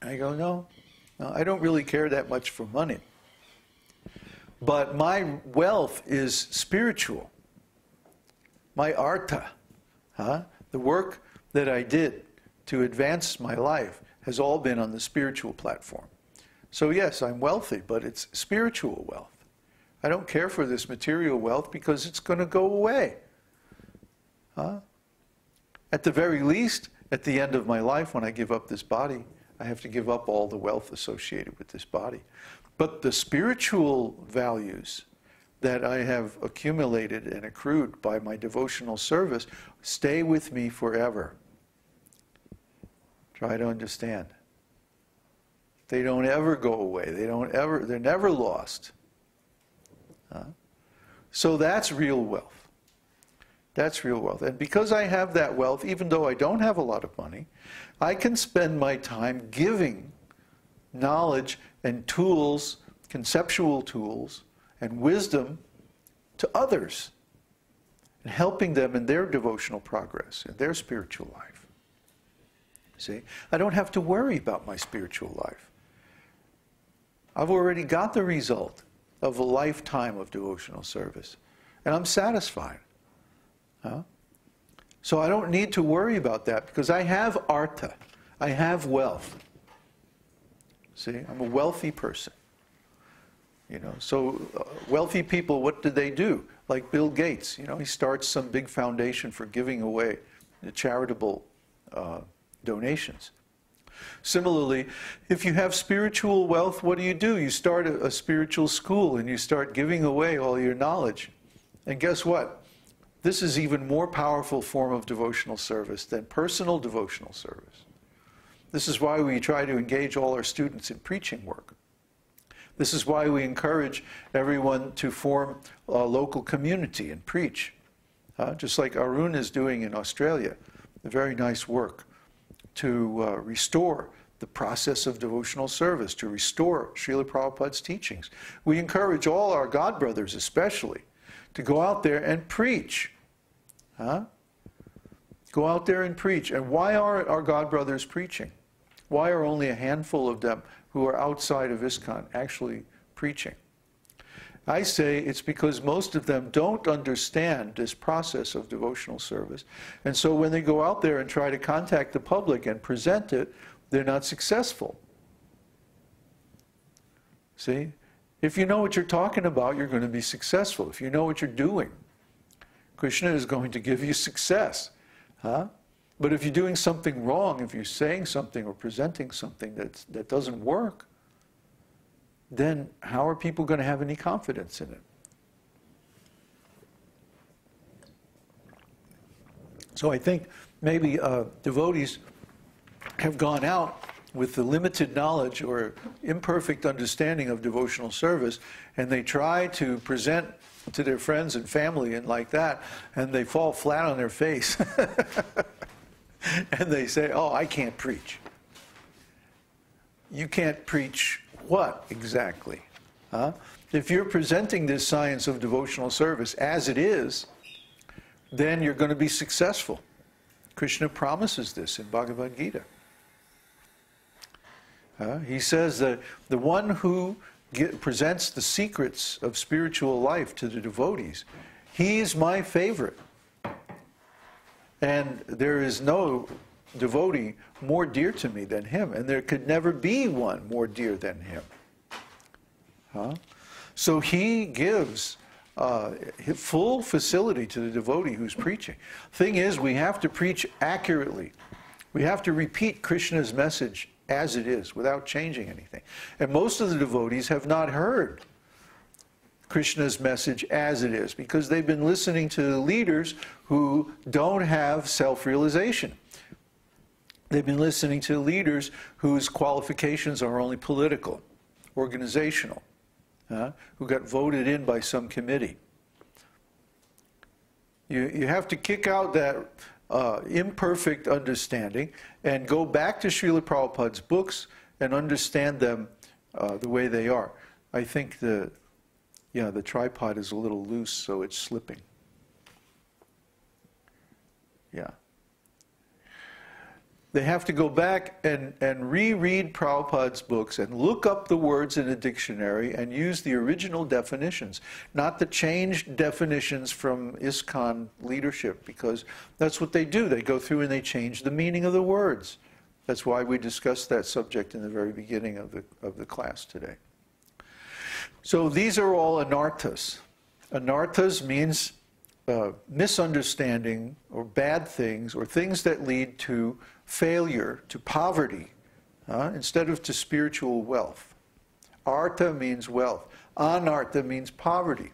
I go, no, I don't really care that much for money. But my wealth is spiritual. My artha, the work that I did to advance my life has all been on the spiritual platform. So yes, I'm wealthy, but it's spiritual wealth. I don't care for this material wealth because it's going to go away. At the very least, at the end of my life, when I give up this body, I have to give up all the wealth associated with this body. But the spiritual values that I have accumulated and accrued by my devotional service stay with me forever. Try to understand. They don't ever go away. They're never lost. So that's real wealth. That's real wealth. And because I have that wealth, even though I don't have a lot of money, I can spend my time giving knowledge and tools, conceptual tools, and wisdom to others, and helping them in their devotional progress, in their spiritual life. See? I don't have to worry about my spiritual life. I've already got the result of a lifetime of devotional service, and I'm satisfied. So I don't need to worry about that because I have artha. I have wealth. See, I'm a wealthy person. You know, so wealthy people, what do they do? Like Bill Gates, you know, he starts some big foundation for giving away charitable donations. Similarly, if you have spiritual wealth, what do? You start a spiritual school and you start giving away all your knowledge. And guess what? This is even more powerful form of devotional service than personal devotional service. This is why we try to engage all our students in preaching work. This is why we encourage everyone to form a local community and preach. Just like Arun is doing in Australia, a very nice work to restore the process of devotional service, to restore Srila Prabhupada's teachings. We encourage all our God brothers especially to go out there and preach. Go out there and preach. And why are our God brothers preaching? Why are only a handful of them who are outside of ISKCON actually preaching? I say it's because most of them don't understand this process of devotional service. And so when they go out there and try to contact the public and present it, they're not successful. See? If you know what you're talking about, you're going to be successful. If you know what you're doing, Krishna is going to give you success. But if you're doing something wrong, if you're saying something or presenting something that doesn't work, then how are people going to have any confidence in it? So I think maybe devotees have gone out with the limited knowledge or imperfect understanding of devotional service, and they try to present to their friends and family and like that, and they fall flat on their face. And they say, oh, I can't preach. You can't preach what exactly? If you're presenting this science of devotional service as it is, then you're going to be successful. Krishna promises this in Bhagavad-gītā. He says that the one who presents the secrets of spiritual life to the devotees, he is my favorite. And there is no devotee more dear to me than him, and there could never be one more dear than him. So he gives full facility to the devotee who's preaching. Thing is, we have to preach accurately. We have to repeat Krishna's message as it is, without changing anything. And most of the devotees have not heard Krishna's message as it is, because they've been listening to leaders who don't have self-realization. They've been listening to leaders whose qualifications are only political, organizational, who got voted in by some committee. You have to kick out that imperfect understanding and go back to Srila Prabhupada's books and understand them the way they are. I think the tripod is a little loose, so it's slipping. They have to go back and reread Prabhupada's books and look up the words in a dictionary and use the original definitions, not the changed definitions from ISKCON leadership, because that's what they do. They go through and they change the meaning of the words. That's why we discussed that subject in the very beginning of the class today. So these are all anarthas. Anarthas means misunderstanding or bad things or things that lead to failure, to poverty, instead of to spiritual wealth. Artha means wealth. Anartha means poverty.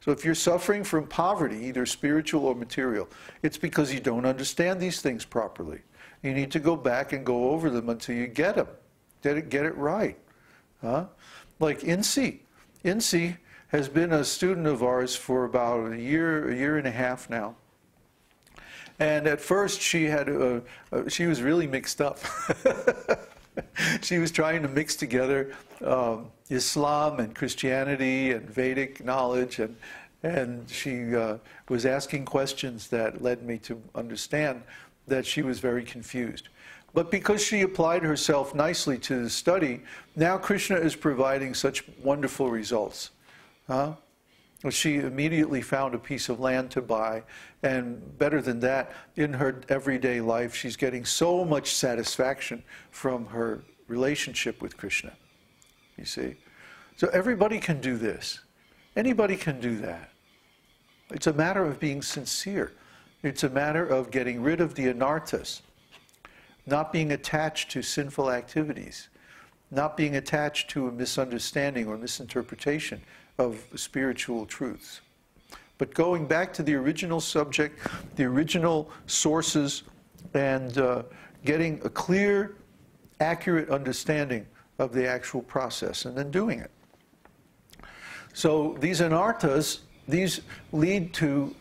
So if you're suffering from poverty, either spiritual or material, it's because you don't understand these things properly. You need to go back and go over them until you get them. Get it right. Like Insi. Insi has been a student of ours for about a year and a half now. And at first she was really mixed up. She was trying to mix together Islam and Christianity and Vedic knowledge, and she was asking questions that led me to understand that she was very confused. But because she applied herself nicely to the study, now Krishna is providing such wonderful results. She immediately found a piece of land to buy, and better than that, in her everyday life, she's getting so much satisfaction from her relationship with Krishna, you see. So everybody can do this. Anybody can do that. It's a matter of being sincere. It's a matter of getting rid of the anarthas, not being attached to sinful activities, not being attached to a misunderstanding or misinterpretation of spiritual truths. But going back to the original subject, the original sources, and getting a clear, accurate understanding of the actual process, and then doing it. So these anarthas, these lead to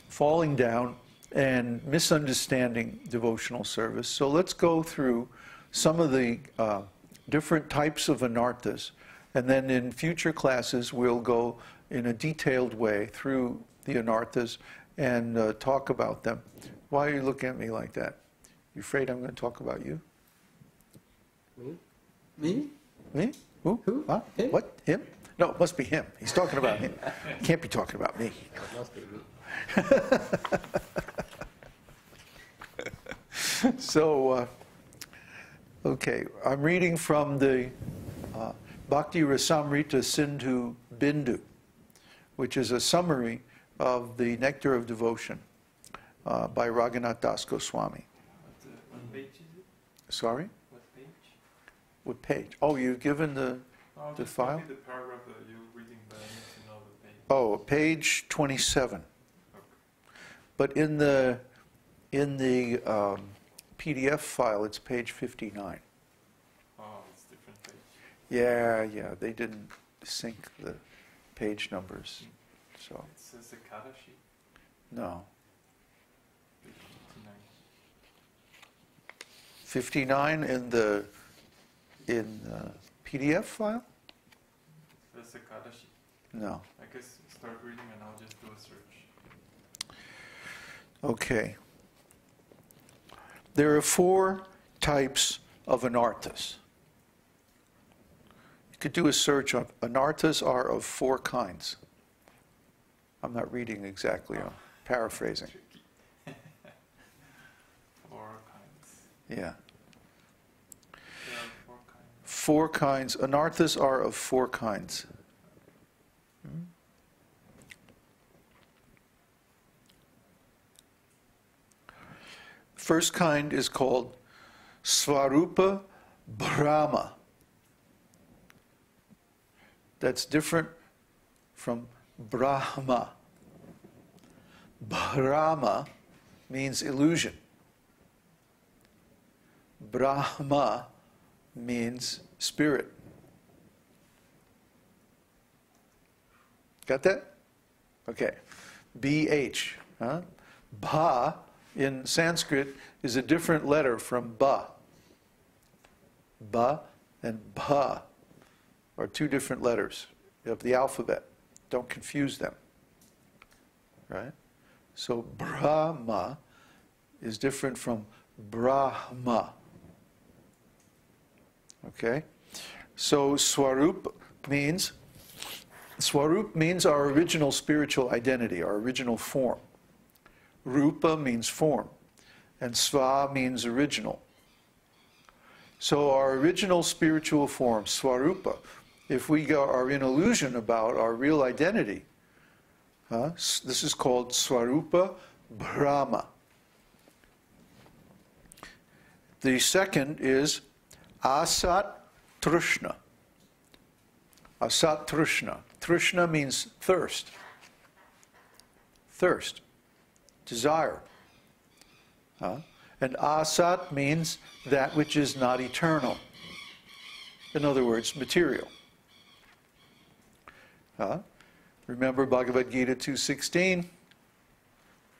falling down and misunderstanding devotional service. So let's go through some of the different types of anarthas, and then in future classes we'll go in a detailed way through the anarthas and talk about them. Why are you looking at me like that? You afraid I'm going to talk about you? Me? Me? Me? Who? Who? Huh? Him? What? Him? No, it must be him. He's talking about him. He can't be talking about me. It must be me. So, okay, I'm reading from the Bhagavad-gītā, which is a summary of the Nectar of Devotion by Raghunath Das Goswami. What page is it? Sorry? What page? What page? Oh, you've given the just file? the paragraph that you're reading, but I need to know the page. Oh, page 27. Okay. But in the PDF file, it's page 59. Oh, it's different page. Yeah, they didn't sync the page numbers, so It says the Kadashi, no. page 59 59. in the PDF file? That's the Kadashi. No. I guess start reading and I'll just do a search. Okay. There are 4 types of anarthas. You could do a search on anarthas are of 4 kinds. I'm not reading exactly, I'm paraphrasing. Tricky. 4 kinds. Yeah. There are 4 kinds. 4 kinds. Anarthas are of 4 kinds. First kind is called Svarupa Brahma. That's different from Brahma. Brahma means illusion. Brahma means spirit. Got that? Okay. BH. Bha in Sanskrit is a different letter from ba. Ba and bha are 2 different letters of the alphabet. Don't confuse them. Right? So Brahma is different from Brahma. Okay? So Swarup means our original spiritual identity, our original form. Rupa means form, and Sva means original. So our original spiritual form, Swarupa, if we are in illusion about our real identity, this is called Swarupa Brahma. The second is Asat Trishna. Asat Trishna. Trishna means thirst. Thirst. Desire. And Asat means that which is not eternal. In other words, material. Remember Bhagavad-gītā 2:16?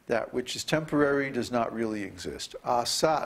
That which is temporary does not really exist. Asat